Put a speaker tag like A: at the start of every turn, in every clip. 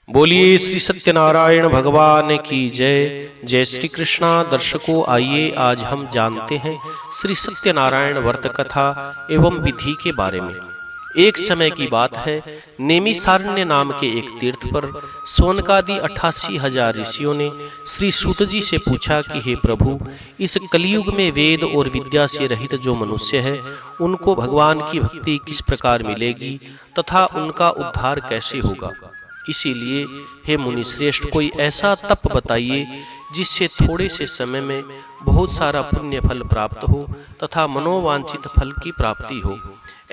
A: बोलिए श्री सत्यनारायण भगवान की जय। जय श्री कृष्णा। दर्शकों, आइए आज हम जानते हैं श्री सत्यनारायण व्रत कथा एवं विधि के बारे में। एक समय की बात है, नेमिसारण्य नाम के एक तीर्थ पर सोनकादि 88,000 ऋषियों ने श्री सूत जी से पूछा कि हे प्रभु, इस कलयुग में वेद और विद्या से रहित जो मनुष्य है, उनको भगवान की भक्ति किस प्रकार मिलेगी तथा उनका उद्धार कैसे होगा। इसीलिए हे मुनि श्रेष्ठ, कोई ऐसा तप बताइए जिससे थोड़े से समय में बहुत सारा पुण्य फल प्राप्त हो तथा मनोवांछित फल की प्राप्ति हो।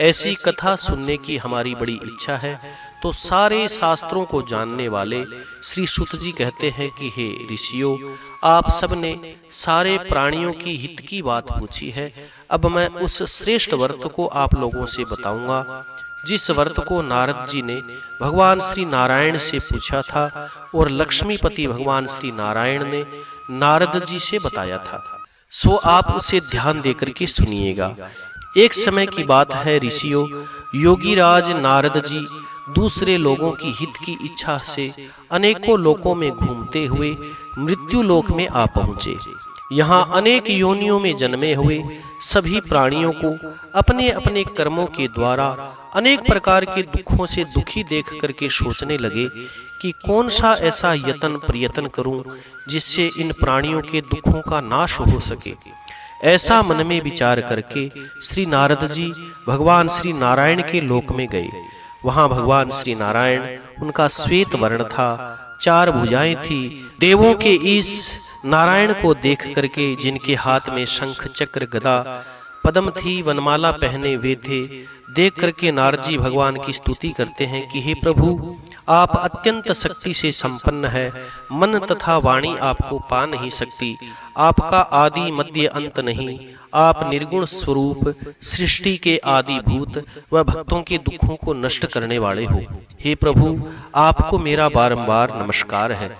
A: ऐसी कथा सुनने की हमारी बड़ी इच्छा है। तो सारे शास्त्रों को जानने वाले श्री सूत जी कहते हैं कि हे ऋषियों, आप सबने सारे प्राणियों की हित की बात पूछी है। अब मैं उस श्रेष्ठ व्रत को आप लोगों से बताऊंगा जिस व्रत को नारद जी ने भगवान श्री नारायण से पूछा था और लक्ष्मीपति भगवान श्री नारायण ने नारद जी से बताया था। सो आप उसे ध्यान देकर के सुनिएगा। एक समय की बात है ऋषियों, योगीराज नारद जी दूसरे लोगों की हित की इच्छा से अनेकों लोकों में घूमते हुए मृत्यु लोक में आ पहुँचे। यहाँ अनेक योनियों में जन्मे हुए सभी प्राणियों को अपने अपने कर्मों के द्वारा अनेक प्रकार के दुखों से दुखी देख करके सोचने लगे कि कौन सा ऐसा यत्न प्रयत्न करूं जिससे इन प्राणियों के दुखों का नाश हो सके। ऐसा मन में विचार करके श्री नारद जी भगवान श्री नारायण के लोक में गए। वहां भगवान श्री नारायण, उनका श्वेत वर्ण था, 4 भुजाएं थी। देवों के इस नारायण को देख करके, जिनके हाथ में शंख चक्र गदा पद्म थी, वनमाला पहने हुए थे, देख करके नारद जी भगवान की स्तुति करते हैं कि हे प्रभु, आप अत्यंत शक्ति से संपन्न है। मन तथा वाणी आपको पा नहीं सकती। आपका आदि मध्य अंत नहीं। आप निर्गुण स्वरूप, सृष्टि के आदि भूत व भक्तों के दुखों को नष्ट करने वाले हो। हे प्रभु, आपको मेरा बारंबार नमस्कार है।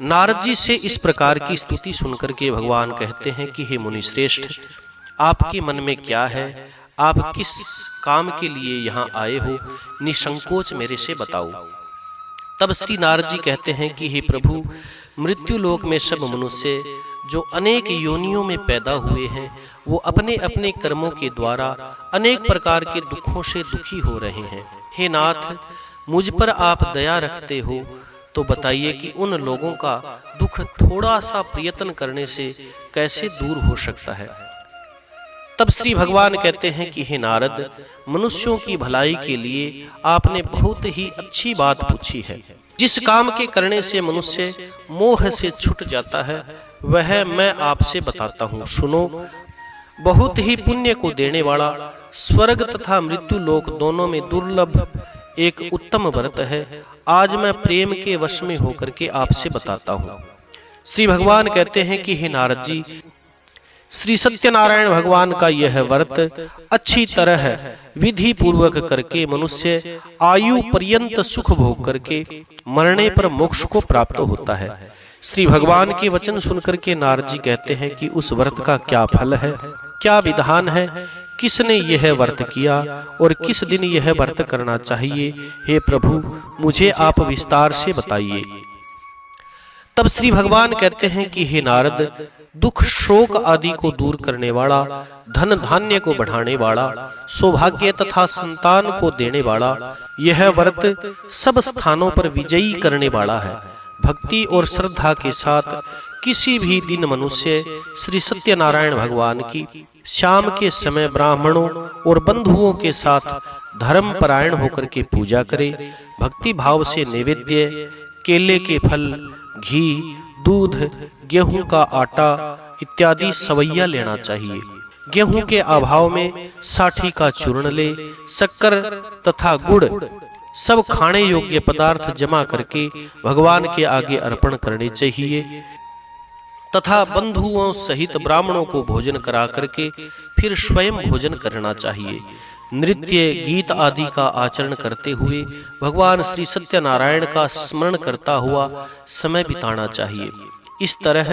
A: नारद जी से इस प्रकार की स्तुति सुनकर के भगवान कहते हैं कि हे मुनि श्रेष्ठ, आपके मन में क्या है? आप किस काम के लिए यहाँ आए हो? निसंकोच मेरे से बताओ। तब श्री नारद जी कहते हैं कि हे प्रभु, मृत्यु लोक में सब मनुष्य जो अनेक योनियों में पैदा हुए हैं, वो अपने अपने कर्मों के द्वारा अनेक प्रकार के दुखों से दुखी हो रहे हैं। हे नाथ, मुझ पर आप दया रखते हो तो बताइए कि उन लोगों का दुख थोड़ा सा प्रयत्न करने से कैसे दूर हो सकता है। तब श्री भगवान कहते हैं कि हे नारद, मनुष्यों की भलाई के लिए आपने बहुत ही अच्छी बात पूछी है। जिस काम के करने से मनुष्य मोह से छूट जाता है, वह मैं आपसे बताता हूँ, सुनो। बहुत ही पुण्य को देने वाला, स्वर्ग तथा मृत्यु लोक दोनों में दुर्लभ एक उत्तम व्रत है। आज मैं प्रेम के वश में होकर के आपसे बताता हूँ। श्री भगवान कहते हैं कि हे नारद जी, श्री सत्यनारायण भगवान का यह व्रत अच्छी तरह विधि पूर्वक करके मनुष्य आयु पर्यंत सुख भोग करके मरने पर मोक्ष को प्राप्त होता है। श्री भगवान के वचन सुनकर के नारद जी कहते हैं कि उस व्रत का क्या फल है, क्या विधान है, किसने यह व्रत किया और किस दिन यह व्रत करना चाहिए। हे प्रभु, मुझे आप विस्तार से बताइए। तब श्री भगवान कहते हैं कि हे नारद, दुख शोक आदि को दूर करने वाला, धन धान्य को बढ़ाने वाला, सौभाग्य तथा संतान को देने वाला, यह व्रत सब स्थानों पर विजयी करने वाला है। भक्ति और श्रद्धा के साथ किसी भी दिन मनुष्य श्री सत्यनारायण भगवान की शाम के समय ब्राह्मणों और बंधुओं के साथ धर्म परायण होकर के पूजा करे। भक्ति भाव से नैवेद्य, केले के फल, घी, दूध, गेहूं का आटा इत्यादि सवैया लेना चाहिए। गेहूं के अभाव में साठी का चूर्ण ले, शक्कर तथा गुड़ सब खाने योग्य पदार्थ जमा करके भगवान के आगे अर्पण करने चाहिए तथा बंधुओं सहित ब्राह्मणों को भोजन करा करके फिर स्वयं भोजन करना चाहिए। नृत्य गीत आदि का आचरण करते हुए भगवान श्री सत्यनारायण का स्मरण करता हुआ समय बिताना चाहिए। इस तरह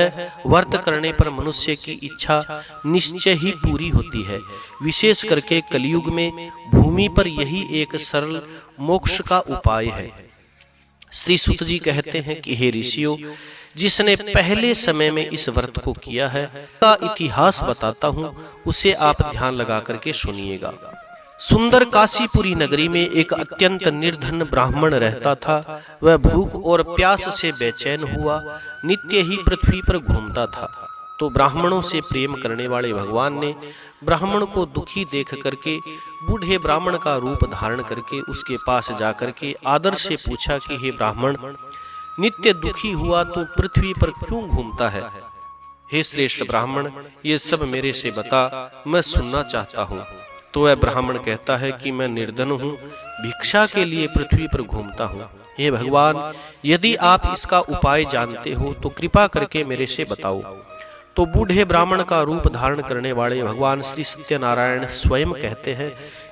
A: व्रत करने पर मनुष्य की इच्छा निश्चय ही पूरी होती है। विशेष करके कलयुग में भूमि पर यही एक सरल मोक्ष का उपाय है। श्री सुत जी कहते हैं कि हे ऋषियों, जिसने पहले समय में इस व्रत को किया है का इतिहास बताता हूँ, उसे आप ध्यान लगा करके सुनिएगा। सुंदर काशीपुरी नगरी में एक अत्यंत निर्धन ब्राह्मण रहता था। वह भूख और प्यास से बेचैन हुआ नित्य ही पृथ्वी पर घूमता था। तो ब्राह्मणों से प्रेम करने वाले भगवान ने ब्राह्मण को दुखी देख करके बूढ़े ब्राह्मण का रूप धारण करके उसके पास जाकर के आदर से पूछा कि हे ब्राह्मण, नित्य दुखी हुआ तो पृथ्वी पर क्यों घूमता है? हे श्रेष्ठ ब्राह्मण, ये सब मेरे से बता, मैं सुनना चाहता हूँ। तो वह ब्राह्मण कहता है कि मैं निर्धन हूँ, भिक्षा के लिए पृथ्वी पर घूमता हूँ। हे भगवान, यदि आप इसका उपाय जानते हो तो कृपा करके मेरे से बताओ। तो बूढ़े ब्राह्मण का रूप धारण करने वाले भगवान श्री सत्यनारायण स्वयं कहते हैं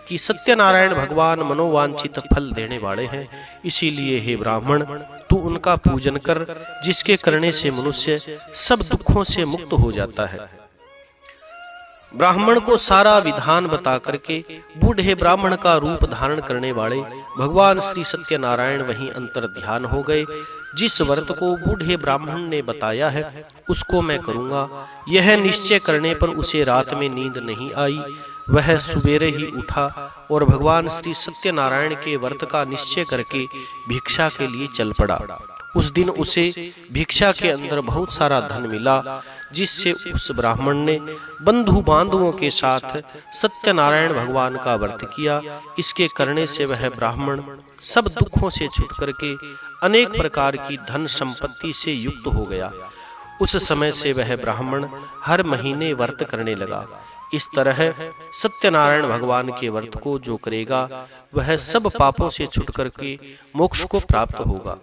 A: कि सत्यनारायण भगवान मनोवांछित फल देने वाले हैं, इसीलिए हे ब्राह्मण, तू उनका पूजन कर, जिसके करने से मनुष्य सब दुखों से मुक्त हो जाता है। ब्राह्मण को सारा विधान बता करके बूढ़े ब्राह्मण का रूप धारण करने वाले भगवान श्री सत्यनारायण वहीं अंतर ध्यान हो गए। जिस व्रत को बूढ़े ब्राह्मण ने बताया है उसको मैं करूंगा, यह निश्चय करने पर उसे रात में नींद नहीं आई। वह सुबेरे ही उठा और भगवान श्री सत्यनारायण के व्रत का निश्चय करके भिक्षा के लिए चल पड़ा। उस दिन उसे भिक्षा के अंदर बहुत सारा धन मिला, जिससे उस ब्राह्मण ने बंधु बांधवों के साथ सत्यनारायण भगवान का व्रत किया। इसके करने से वह ब्राह्मण सब दुखों से छूट करके अनेक प्रकार की धन संपत्ति से युक्त हो गया। उस समय से वह ब्राह्मण हर महीने व्रत करने लगा। इस तरह सत्यनारायण भगवान के व्रत को जो करेगा वह सब पापों से छूट करके मोक्ष को प्राप्त होगा।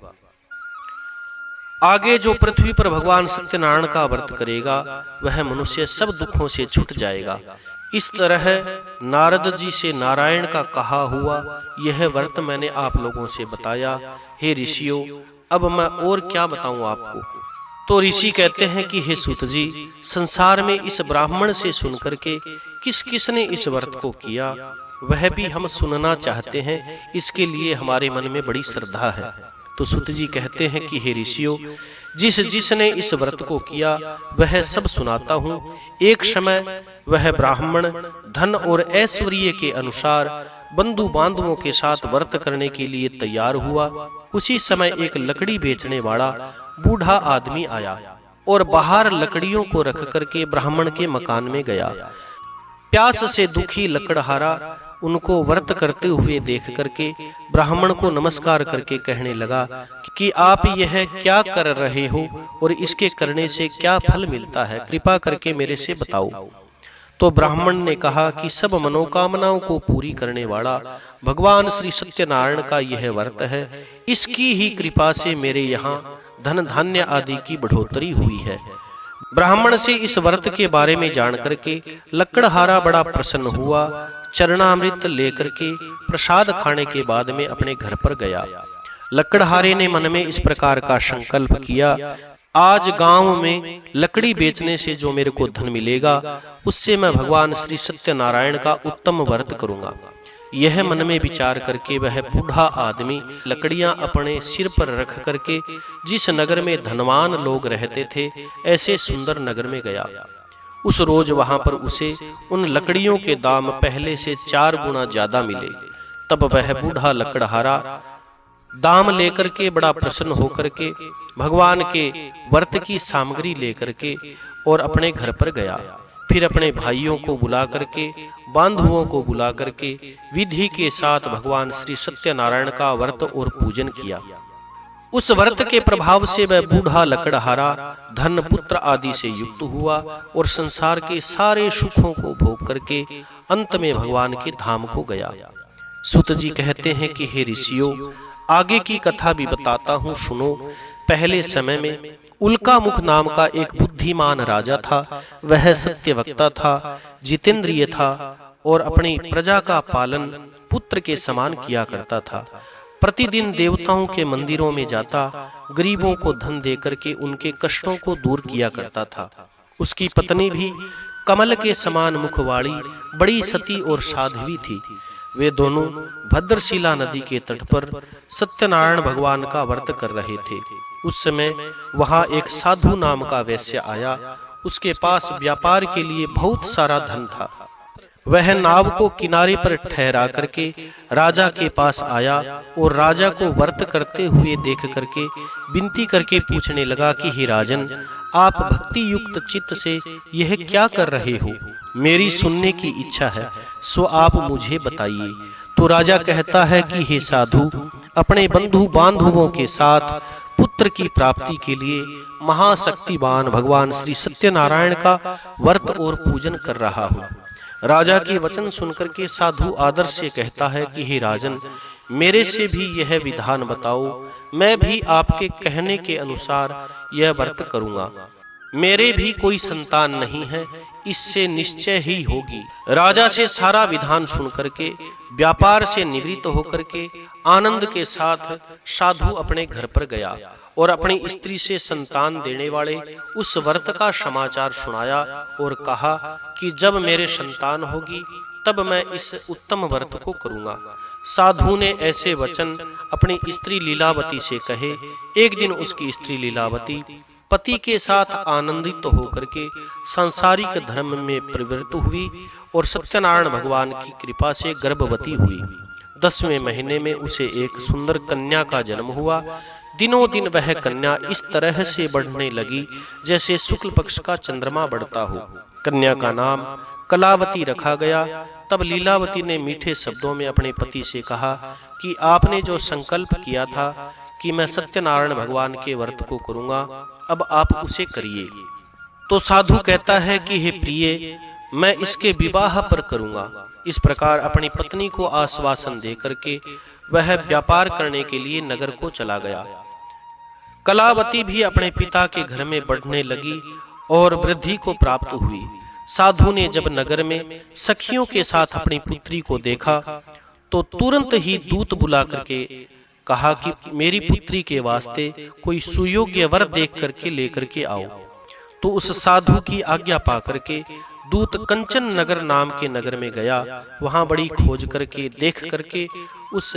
A: आगे जो पृथ्वी पर भगवान सत्यनारायण का व्रत करेगा वह मनुष्य सब दुखों से छूट जाएगा। इस तरह नारद जी से नारायण का कहा हुआ यह व्रत मैंने आप लोगों से बताया। हे ऋषियों, अब मैं और क्या बताऊं आपको? तो ऋषि कहते हैं कि हे सूत जी, संसार में इस ब्राह्मण से सुनकर के किस किस ने इस व्रत को किया वह भी हम सुनना चाहते हैं, इसके लिए हमारे मन में बड़ी श्रद्धा है। तो सूत जी कहते हैं कि हे ऋषियों, जिसने इस व्रत को किया वह सब सुनाता हूँ। एक समय वह ब्राह्मण धन और ऐश्वर्य के अनुसार बंधु बांधवों के साथ व्रत करने के लिए तैयार हुआ। उसी समय एक लकड़ी बेचने वाला बूढ़ा आदमी आया और बाहर लकड़ियों को रख करके ब्राह्मण के मकान में गया। प्यास से दुखी लकड़हारा उनको व्रत करते हुए देख करके ब्राह्मण को नमस्कार करके कहने लगा कि आप यह क्या कर रहे हो और इसके करने से क्या फल मिलता है, कृपा करके मेरे से बताओ। तो ब्राह्मण ने कहा कि सब मनोकामनाओं को पूरी करने वाला भगवान श्री सत्यनारायण का यह व्रत है, इसकी ही कृपा से मेरे यहाँ धन धान्य आदि की बढ़ोतरी हुई है। ब्राह्मण से इस व्रत के बारे में जान करके लकड़हारा बड़ा प्रसन्न हुआ। चरणामृत लेकर के प्रसाद खाने के बाद में अपने घर पर गया। लकड़हारे ने मन में इस प्रकार का संकल्प किया, आज गांव में लकड़ी बेचने से जो मेरे को धन मिलेगा उससे मैं भगवान श्री सत्यनारायण का उत्तम व्रत करूंगा। यह मन में विचार करके वह बूढ़ा आदमी लकड़ियां अपने सिर पर रख करके जिस नगर में धनवान लोग रहते थे ऐसे सुंदर नगर में गया। उस रोज वहां पर उसे उन लकड़ियों के दाम पहले से 4 गुना ज्यादा मिले। तब वह बूढ़ा लकड़हारा दाम लेकर के बड़ा प्रसन्न होकर के भगवान के व्रत की सामग्री लेकर के और अपने घर पर गया। फिर अपने भाइयों को बुला करके, बांधुओं को बुला करके विधि के साथ भगवान श्री सत्यनारायण का व्रत और पूजन किया। उस व्रत के प्रभाव से वह बूढ़ा लकड़हारा धन पुत्र आदि से युक्त हुआ और संसार के सारे सुखों को भोग करके अंत में भगवान के धाम को गया। सूत जी कहते हैं कि हे ऋषियों, आगे की कथा भी बताता हूँ, सुनो। पहले समय में उल्का मुख नाम का एक बुद्धिमान राजा था। वह सत्यवक्ता था, जितेंद्रिय था और अपनी प्रजा का पालन पुत्र के समान किया करता था। प्रतिदिन देवताओं के मंदिरों में जाता, गरीबों को धन देकर के उनके कष्टों को दूर किया करता था। उसकी पत्नी भी कमल के समान मुखवाड़ी, बड़ी सती और साध्वी थी। वे दोनों भद्रशिला नदी के तट पर सत्यनारायण भगवान का व्रत कर रहे थे। उस समय वहां एक साधु नाम का वैश्य आया। उसके पास व्यापार के लिए बहुत सारा धन था। वह नाव को किनारे पर ठहरा करके राजा के पास आया और राजा को व्रत करते हुए देख करके विनती करके पूछने लगा कि हे राजन, आप भक्ति युक्त चित्त से यह क्या कर रहे हो? मेरी सुनने की इच्छा है, सो आप मुझे बताइए। तो राजा कहता है कि हे साधु, अपने बंधु बांधवों के साथ पुत्र की प्राप्ति के लिए महाशक्तिवान भगवान श्री सत्यनारायण का व्रत और पूजन कर रहा हूँ। राजा के वचन सुनकर के साधु आदर से कहता है कि हे राजन, मेरे से भी यह विधान बताओ, मैं भी आपके कहने के अनुसार यह व्रत करूंगा। मेरे भी कोई संतान नहीं है, इससे निश्चय ही होगी। राजा से सारा विधान सुन करके व्यापार से निवृत्त होकर के आनंद के साथ साधु अपने घर पर गया और अपनी स्त्री से संतान देने वाले उस व्रत का समाचार सुनाया और कहा कि जब मेरे संतान होगी तब मैं इस उत्तम व्रत को करूंगा। साधु ने ऐसे वचन अपनी स्त्री लीलावती से कहे। एक दिन उसकी स्त्री लीलावती पति के साथ आनंदित होकर के सांसारिक धर्म में प्रवृत्त हुई और सत्यनारायण भगवान की कृपा से गर्भवती हुई। 10वें महीने में उसे एक सुंदर कन्या का जन्म हुआ। दिनों दिन वह कन्या इस तरह से बढ़ने लगी जैसे शुक्ल पक्ष का चंद्रमा बढ़ता हो। कन्या का नाम कलावती रखा गया। तब लीलावती ने मीठे शब्दों में अपने पति से कहा कि आपने जो संकल्प किया था कि मैं सत्यनारायण भगवान के व्रत को करूंगा, अब आप उसे करिए। तो साधु कहता है कि हे प्रिय, मैं इसके विवाह पर करूंगा। इस प्रकार अपनी पत्नी को आश्वासन दे करके वह व्यापार करने के लिए नगर को चला गया। कलावती भी अपने पिता के घर में बढ़ने लगी और वृद्धि को प्राप्त हुई। साधु ने जब नगर में सखियों के साथ अपनी पुत्री को देखा तो तुरंत ही दूत बुला करके कहा कि मेरी पुत्री के वास्ते कोई सुयोग्य वर देख करके लेकर के आओ। तो उस साधु की आज्ञा पा करके दूत कंचन नगर नाम के नगर में गया। वहां बड़ी खोज करके देख करके उस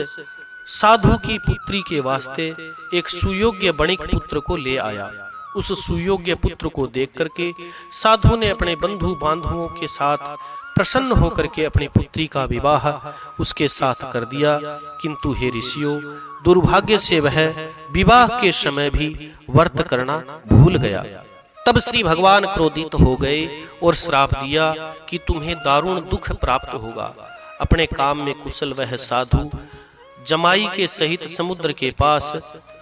A: साधु की पुत्री के वास्ते एक सुयोग्य बणिक पुत्र को ले आया। उस सुयोग्य पुत्र को देख करके साधु ने अपने बंधु बांधवों के साथ प्रसन्न होकर के अपनी पुत्री का विवाह उसके साथ कर दिया। किंतु हे ऋषियों, दुर्भाग्य से वह विवाह के समय भी व्रत करना भूल गया। तब श्री भगवान क्रोधित हो गए और श्राप दिया कि तुम्हें दारुण दुख प्राप्त होगा। अपने काम में कुशल वह साधु जमाई के सहित समुद्र के पास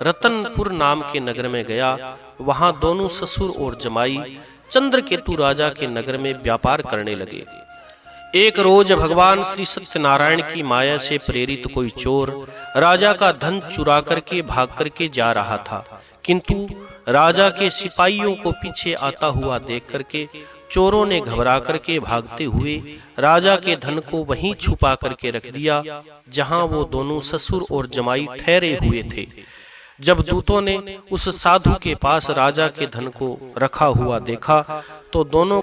A: रतनपुर नाम के नगर में गया। वहां दोनों ससुर और जमाई चंद्रकेतु राजा के नगर में व्यापार करने लगे। एक रोज भगवान श्री सत्यनारायण की माया से प्रेरित कोई चोर राजा का धन चुरा करके भाग करके जा रहा था, किंतु राजा के सिपाहियों को पीछे आता हुआ देख करके चोरों ने घबरा करके भागते हुए राजा के धन को वहीं छुपा करके रख दिया जहां वो दोनों ससुर और जमाई ठहरे हुए थे। जब दूतों ने उस साधु के पास राजा के धन को रखा हुआ देखा तो दोनों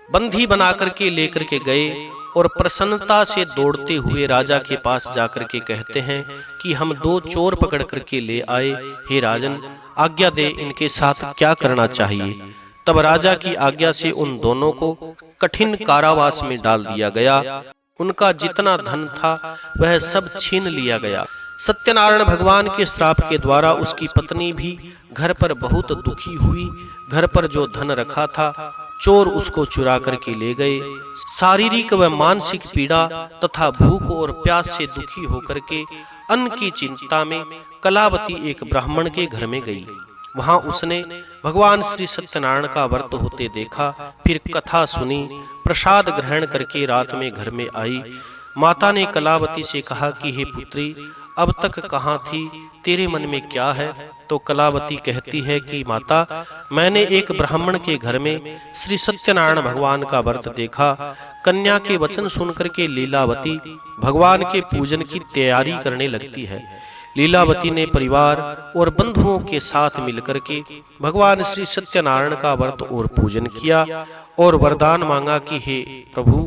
A: बंधी बना करके लेकर के गए और प्रसन्नता से दौड़ते हुए राजा के पास जाकर के कहते हैं कि हम 2 चोर पकड़ करके ले आए। हे राजन, आज्ञा दे, इनके साथ क्या करना चाहिए। तब राजा की आज्ञा से उन दोनों को कठिन कारावास में डाल दिया गया। उनका जितना धन था वह सब छीन लिया गया। सत्यनारायण भगवान के श्राप के द्वारा उसकी पत्नी भी घर पर बहुत दुखी हुई। घर पर जो धन रखा था चोर उसको चुरा करके ले गए। शारीरिक व मानसिक पीड़ा तथा भूख और प्यास से दुखी होकर के अन्न की चिंता में कलावती एक ब्राह्मण के घर में गई। वहां उसने भगवान श्री सत्यनारायण का व्रत होते देखा, फिर कथा सुनी, प्रसाद ग्रहण करके रात में घर में आई। माता ने कलावती से कहा कि हे पुत्री, अब तक कहाँ थी, तेरे मन में क्या है। तो कलावती कहती है कि माता, मैंने एक ब्राह्मण के घर में श्री सत्यनारायण भगवान का व्रत देखा। कन्या के वचन सुनकर के लीलावती भगवान के पूजन की तैयारी करने लगती है। लीलावती ने परिवार और बंधुओं के साथ मिलकर के भगवान श्री सत्यनारायण का व्रत और पूजन किया और वरदान मांगा कि हे प्रभु,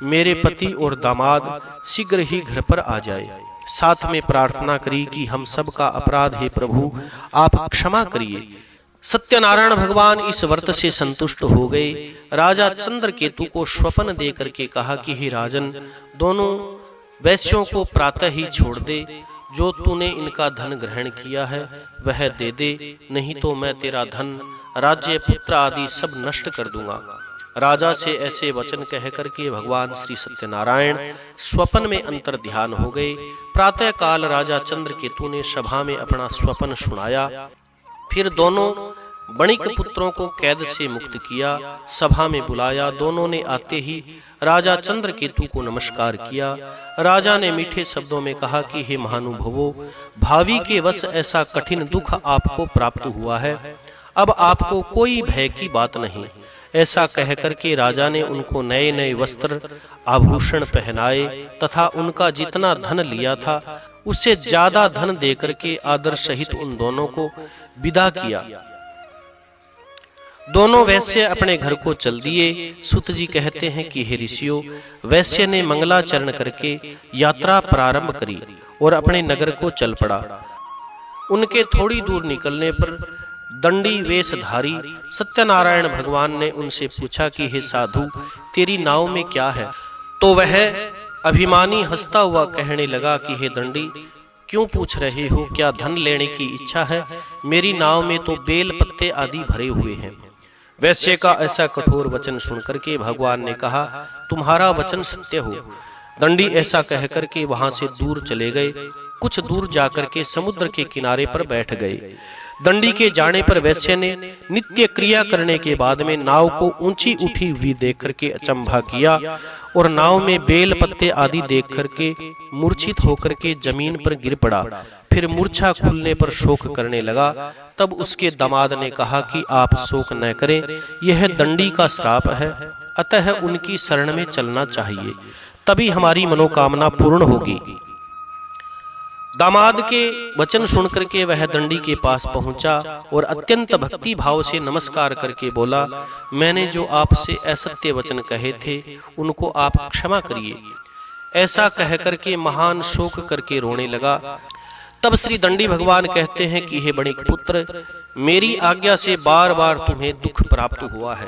A: मेरे पति और दामाद शीघ्र ही घर पर आ जाए। साथ में प्रार्थना करी कि हम सब का अपराध है प्रभु आप क्षमा करिए। सत्यनारायण भगवान इस व्रत से संतुष्ट हो गए। राजा चंद्रकेतु को स्वप्न दे करके कहा कि हे राजन, दोनों वैश्यों को प्रातः ही छोड़ दे। जो तूने इनका धन ग्रहण किया है वह दे दे, नहीं तो मैं तेरा धन, राज्य, पुत्र आदि सब नष्ट कर दूंगा। राजा से ऐसे वचन कह करके भगवान श्री सत्यनारायण स्वप्न में अंतर ध्यान हो गए। प्रातः काल राजा चंद्रकेतु ने सभा में अपना स्वप्न सुनाया। फिर दोनों बणिक पुत्रों को कैद से मुक्त किया, सभा में बुलाया। दोनों ने आते ही राजा चंद्रकेतु को नमस्कार किया। राजा ने मीठे शब्दों में कहा कि हे महानुभावों, भावी के वश ऐसा कठिन दुख आपको प्राप्त हुआ है, अब आपको कोई भय की बात नहीं। ऐसा कह करके राजा ने उनको नए नए वस्त्र आभूषण पहनाए तथा उनका जितना धन लिया था उससे ज्यादा धन देकर के आदर सहित उन दोनों को विदा किया। दोनों वैश्य अपने घर को चल दिए। सुत जी कहते हैं कि हे ऋषियों, वैश्य ने मंगलाचरण करके यात्रा प्रारंभ करी और अपने नगर को चल पड़ा। उनके थोड़ी दूर निकलने पर दंडी वेशधारी सत्यनारायण भगवान ने उनसे पूछा कि हे साधु, तेरी नाव में क्या है? तो वह अभिमानी हंसता हुआ कहने लगा कि हे दंडी, क्यों पूछ रहे हो? क्या धन लेने की इच्छा है? मेरी नाव में तो बेल पत्ते आदि भरे हुए हैं। वैश्य का ऐसा कठोर वचन सुनकर के भगवान ने कहा, तुम्हारा वचन सत्य हो। दंडी ऐसा कहकर के वहां से दूर चले गए। कुछ दूर जाकर के समुद्र के किनारे पर बैठ गए। दंडी के जाने पर वैश्य ने नित्य क्रिया करने के बाद में नाव को ऊंची उठी हुई देख करके अचंभा किया और नाव में बेल पत्ते आदि देख करके मूर्छित होकर के जमीन पर गिर पड़ा। फिर मूर्छा खुलने पर शोक करने लगा। तब उसके दामाद ने कहा कि आप शोक न करें, यह दंडी का श्राप है, अतः उनकी शरण में चलना चाहिए, तभी हमारी मनोकामना पूर्ण होगी। दामाद के वचन सुनकर के वह दंडी के पास पहुंचा और अत्यंत भक्ति भाव से नमस्कार करके बोला, मैंने जो आपसे असत्य वचन कहे थे उनको आप क्षमा करिए। ऐसा कह करके महान शोक करके रोने लगा। तब श्री दंडी भगवान कहते हैं कि हे बणिक पुत्र, मेरी आज्ञा से बार बार तुम्हें दुख प्राप्त हुआ है,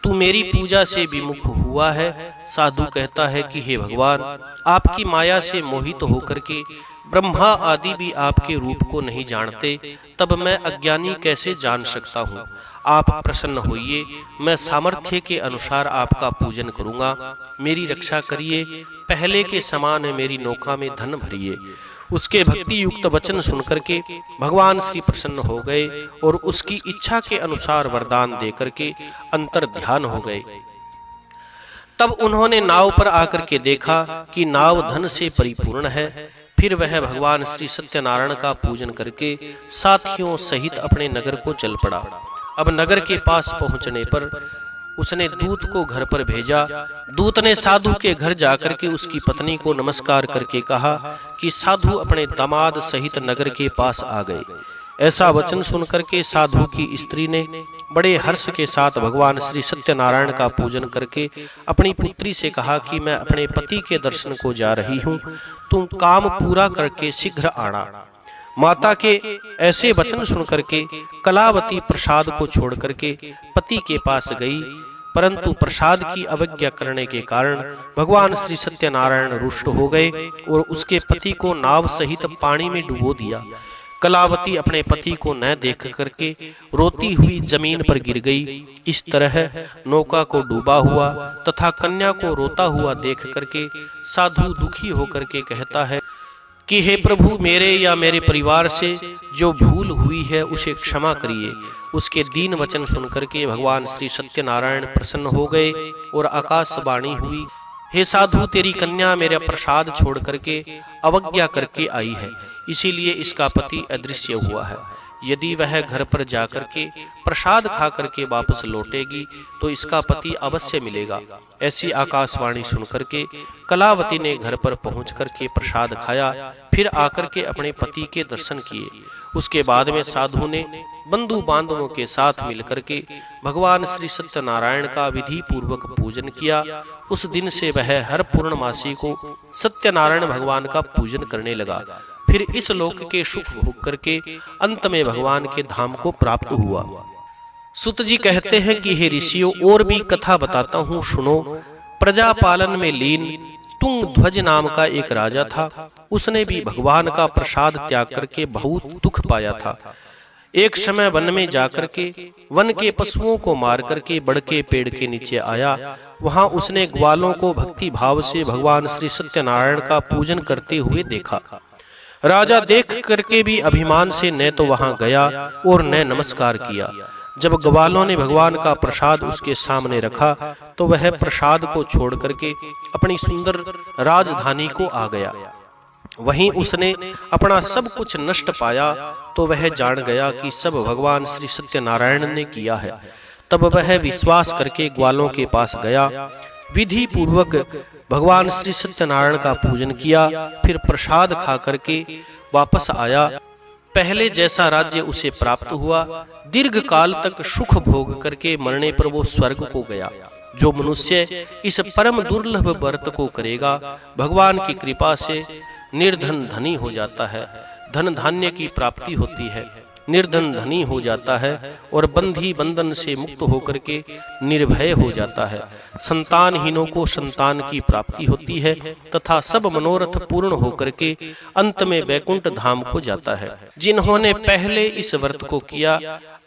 A: तू मेरी पूजा से विमुख हुआ है। साधु कहता है कि हे भगवान, आपकी माया से मोहित होकर के ब्रह्मा आदि भी आपके रूप को नहीं जानते, तब मैं अज्ञानी कैसे जान सकता हूँ? आप प्रसन्न होइए, मैं सामर्थ्य के अनुसार आपका पूजन करूंगा। मेरी रक्षा करिए, पहले के समान मेरी नौका में धन भरिए। उसके भक्ति युक्त वचन सुनकर के भगवान श्री प्रसन्न हो गए और उसकी इच्छा के अनुसार वरदान देकर के अंतर ध्यान हो गए। तब उन्होंने नाव पर आकर के देखा कि नाव धन से परिपूर्ण है। फिर वह भगवान श्री सत्यनारायण का पूजन करके साथियों सहित अपने नगर को चल पड़ा। अब नगर के पास पहुंचने पर उसने दूत को घर पर भेजा। दूत ने साधु के घर जाकर के उसकी पत्नी को नमस्कार करके कहा कि साधु अपने दामाद सहित नगर के पास आ गए। ऐसा वचन सुनकर के साधु की स्त्री ने बड़े हर्ष के साथ भगवान श्री सत्यनारायण का पूजन करके अपनी पुत्री से कहा कि मैं अपने पति के दर्शन को जा रही हूँ, तुम काम पूरा करके शीघ्र आना। माता के ऐसे वचन सुनकर के कलावती प्रसाद को छोड़ करके पति के पास गई, परंतु प्रसाद की अवज्ञा करने के कारण भगवान श्री सत्यनारायण रुष्ट हो गए और उसके पति को नाव सहित पानी में डुबो दिया। कलावती अपने पति को न देख करके रोती हुई जमीन पर गिर गई। इस तरह नौका को डूबा हुआ तथा कन्या को रोता हुआ देख करके साधु दुखी होकर के कहता है कि हे प्रभु, मेरे या मेरे परिवार से जो भूल हुई है उसे क्षमा करिए। उसके दीन वचन सुनकर के भगवान श्री सत्यनारायण प्रसन्न हो गए और आकाशवाणी हुई, हे साधु, तेरी कन्या मेरा प्रसाद छोड़ करके अवज्ञा करके आई है, इसीलिए इसका पति अदृश्य हुआ है। यदि वह घर पर जाकर के प्रसाद खा करके वापस लौटेगी तो इसका पति अवश्य मिलेगा। ऐसी आकाशवाणी सुनकर के कलावती ने घर पर पहुंच करके प्रसाद खाया, फिर आकर के अपने पति के दर्शन किए। उसके बाद में साधु ने बंधु बांधवों के साथ मिलकर के भगवान श्री सत्यनारायण का विधि पूर्वक पूजन किया। उस दिन से वह हर पूर्णमासी को सत्यनारायण भगवान का पूजन करने लगा। फिर इस लोक के सुख भोग करके अंत में भगवान के धाम को प्राप्त हुआ। सुत जी कहते हैं कि हे ऋषियों, और भी कथा बताता हूँ, सुनो। प्रजा पालन में लीन तुंगध्वज नाम का एक राजा था। उसने भी भगवान का प्रसाद त्याग करके बहुत दुख पाया था। एक समय वन में जाकर के वन के पशुओं को मार करके बड़ के पेड़ के नीचे आया। वहां उसने ग्वालों को भक्ति भाव से भगवान श्री सत्यनारायण का पूजन करते हुए देखा। राजा देख करके भी अभिमान से न तो वहां गया और न नमस्कार किया। जब ग्वालों ने भगवान का प्रसाद उसके सामने रखा तो वह प्रसाद को छोड़ करके अपनी सुंदर राजधानी को आ गया। वहीं उसने अपना सब कुछ नष्ट पाया तो वह जान गया कि सब भगवान श्री सत्यनारायण ने किया है। तब वह विश्वास करके ग्वालों के पास गया, विधि पूर्वक भगवान श्री सत्यनारायण का पूजन किया, फिर प्रसाद खा करके वापस आया। पहले जैसा राज्य उसे प्राप्त हुआ। दीर्घ काल तक सुख भोग करके मरने पर वो स्वर्ग को गया। जो मनुष्य इस परम दुर्लभ व्रत को करेगा, भगवान की कृपा से निर्धन धनी हो जाता है, धन धान्य की प्राप्ति होती है, निर्धन धनी हो जाता है और बंधी बंधन से मुक्त होकर के निर्भय हो जाता है। संतानहीनों को संतान की प्राप्ति होती है तथा सब मनोरथ पूर्ण होकर के अंत में वैकुंठ धाम को जाता है। जिन्होंने पहले इस व्रत को किया,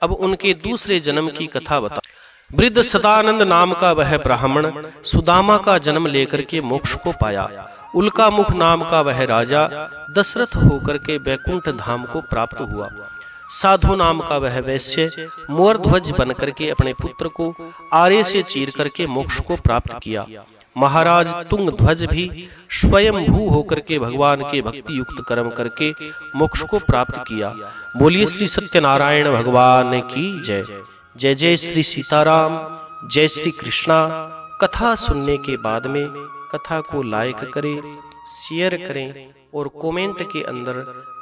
A: अब उनके दूसरे जन्म की कथा बता। वृद्ध सदानंद नाम का वह ब्राह्मण सुदामा का जन्म लेकर के मोक्ष को पाया। उल्का मुख नाम का वह राजा दशरथ होकर के वैकुंठ धाम को प्राप्त हुआ। साधु नाम का वह वैश्य मोरध्वज बनकर के अपने पुत्र को आरे से चीर करके मोक्ष को प्राप्त किया। महाराज तुंगध्वज भी स्वयंभू होकर के भगवान के भक्ति युक्त कर्म करके मोक्ष को प्राप्त किया। बोलिए श्री सत्यनारायण भगवान की जय। जय जय श्री सीताराम, जय श्री कृष्णा। कथा सुनने के बाद में कथा को लाइक करें, शेयर करें और कमेंट के अंदर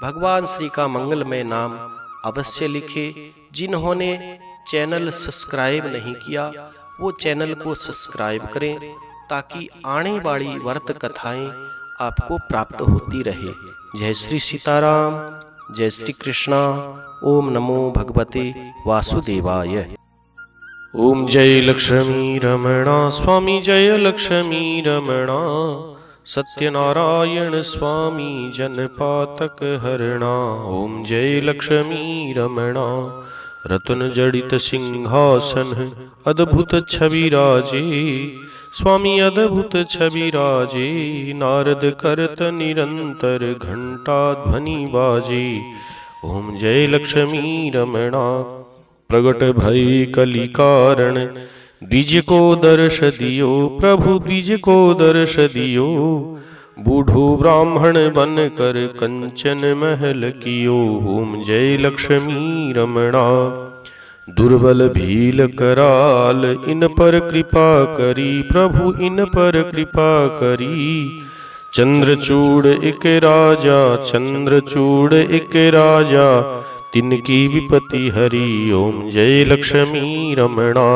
A: भगवान श्री का मंगलमय नाम अवश्य लिखें। जिन्होंने चैनल सब्सक्राइब नहीं किया वो चैनल को सब्सक्राइब करें ताकि आने वाली व्रत कथाएं आपको प्राप्त होती रहे। जय श्री सीताराम, जय श्री कृष्णा। ओम नमो भगवते वासुदेवाय। ओम जय लक्ष्मी रमणा स्वामी, जय लक्ष्मी रमणा। सत्यनारायण स्वामी जनपातक हरणा। ओम जय लक्ष्मी रमणा। रत्न जड़ित सिंहासन अद्भुत छवि राजे, स्वामी अद्भुत छवि राजे। नारद करत निरंतर घंटा ध्वनि बाजे। ओम जय लक्ष्मी रमणा। प्रगट भई कलि कारण द्विज को दर्श दियो, प्रभु द्विज को दर्श दियो। बूढ़ो ब्राह्मण बन कर कंचन महल कियो। ओम जय लक्ष्मी रमणा। दुर्बल भील कराल इन पर कृपा करी, प्रभु इन पर कृपा करी। चंद्रचूड़ एक राजा, चंद्रचूड़ एक राजा, तिनकी विपत्ति हरि। ओम जय लक्ष्मी रमणा।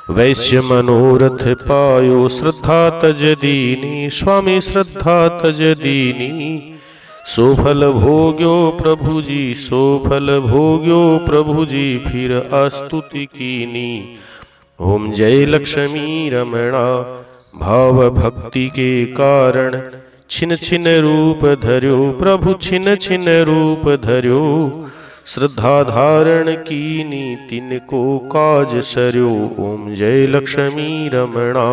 A: वैश्य मनोरथ पायो श्रद्धा तज दीनी, स्वामी श्रद्धा तज दीनी। सोफल भोग्यो प्रभु जी, सोफल भोग्यो प्रभु जी, फिर अस्तुति कीनी। ओम जय लक्ष्मी रमणा। भाव भक्ति के कारण छिन छिन रूप धर्यो, प्रभु छिन छिन रूप धर्यो। श्रद्धा धारण कीनी तिनको काज सर्यो। ओम जय लक्ष्मी रमणा।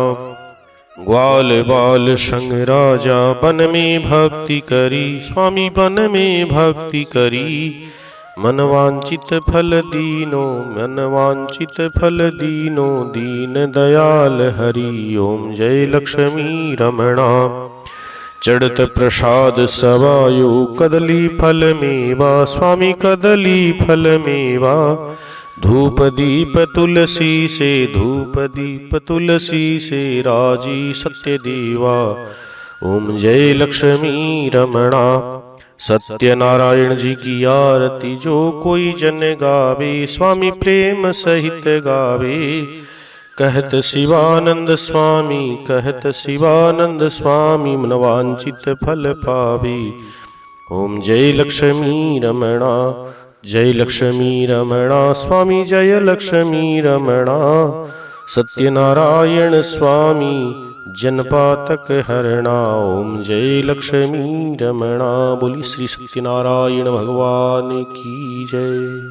A: ग्वाल बाल संग राजा बन में भक्ति करी, स्वामी बन में भक्ति करी। मन वांछित फल दीनो, मन वांछित फल दीनो, दीन दयाल हरि। ओम जय लक्ष्मी रमणा। चढ़त प्रसाद सवायो कदली फल मेवा स्वामी कदली फल मेवा धूप दीप तुलसी से धूप दीप तुलसी से राजी सत्य देवा ओम जय लक्ष्मी रमणा। सत्यनारायण जी की आरती जो कोई जन गावे स्वामी प्रेम सहित गावे कहत शिवानंद स्वामी कहत शिवानंद स्वामी मनवांचित फल पावे। ओम जय लक्ष्मी रमणा जय लक्ष्मी रमणा स्वामी जय लक्ष्मी रमणा। सत्यनारायण स्वामी जनपातक हरणा ओम जय लक्ष्मी रमणा। बोली श्री सत्यनारायण भगवान की जय।